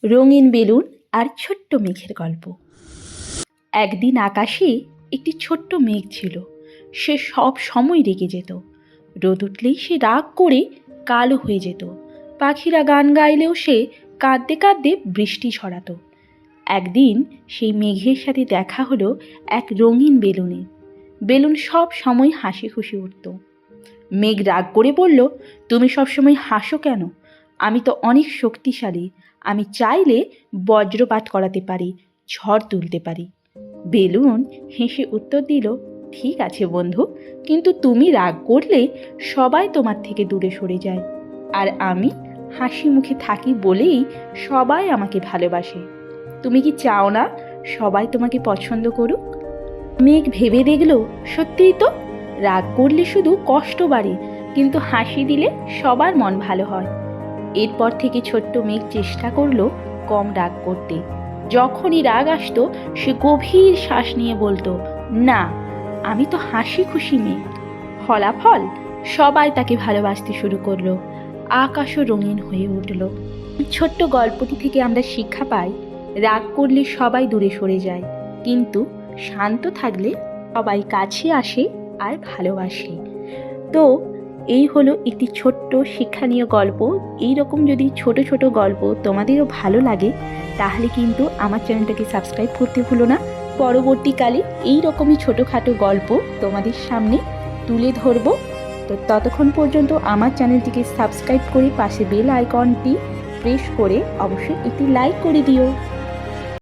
রঙিন বেলুন আর ছোট্ট মেঘের গল্প। একদিন আকাশে একটি ছোট্ট মেঘ ছিল। সে সব সময় রেগে যেত। রোদ উঠলেই সে রাগ করে কালো হয়ে যেত। পাখিরা গান গাইলেও সে কাঁদতে কাঁদতে বৃষ্টি ছড়াতো। একদিন সেই মেঘের সাথে দেখা হলো এক রঙিন বেলুনে। বেলুন সব সময় হাসি খুশি উঠত। মেঘ রাগ করে বলল, তুমি সবসময় হাসো কেন? আমি তো অনেক শক্তিশালী। আমি চাইলে বজ্রপাত করাতে পারি, ঝড় তুলতে পারি। বেলুন হেসে উত্তর দিল, ঠিক আছে বন্ধু, কিন্তু তুমি রাগ করলে সবাই তোমার থেকে দূরে সরে যায়। আর আমি হাসি মুখে থাকি বলেই সবাই আমাকে ভালোবাসে। তুমি কি চাও না সবাই তোমাকে পছন্দ করুক? মেঘ ভেবে দেখলো, সত্যিই তো, রাগ করলে শুধু কষ্ট বাড়ে, কিন্তু হাসি দিলে সবার মন ভালো হয়। এরপর থেকে ছোট্ট মেঘ চেষ্টা করলো কম রাগ করতে। যখনই রাগ আসতো সে গভীর শ্বাস নিয়ে বলতো, না, আমি তো হাসি খুশি মেঘ। ফলাফল, সবাই তাকে ভালোবাসতে শুরু করলো। আকাশও রঙিন হয়ে উঠল। ছোট্ট গল্পটি থেকে আমরা শিক্ষা পাই, রাগ করলে সবাই দূরে সরে যায়, কিন্তু শান্ত থাকলে সবাই কাছে আসে আর ভালোবাসে। তো এই হলো একটি ছোট্ট শিক্ষণীয় গল্প। এই রকম যদি ছোট ছোট গল্প তোমাদেরও ভালো লাগে, তাহলে কিন্তু আমার চ্যানেলটাকে সাবস্ক্রাইব করতে ভুলো না। পরবর্তীকালে এই রকমই ছোটোখাটো গল্প তোমাদের সামনে তুলে ধরবো। তো ততক্ষণ পর্যন্ত আমার চ্যানেলটিকে সাবস্ক্রাইব করে পাশে বেল আইকনটি প্রেস করে অবশ্যই একটি লাইক করে দিও।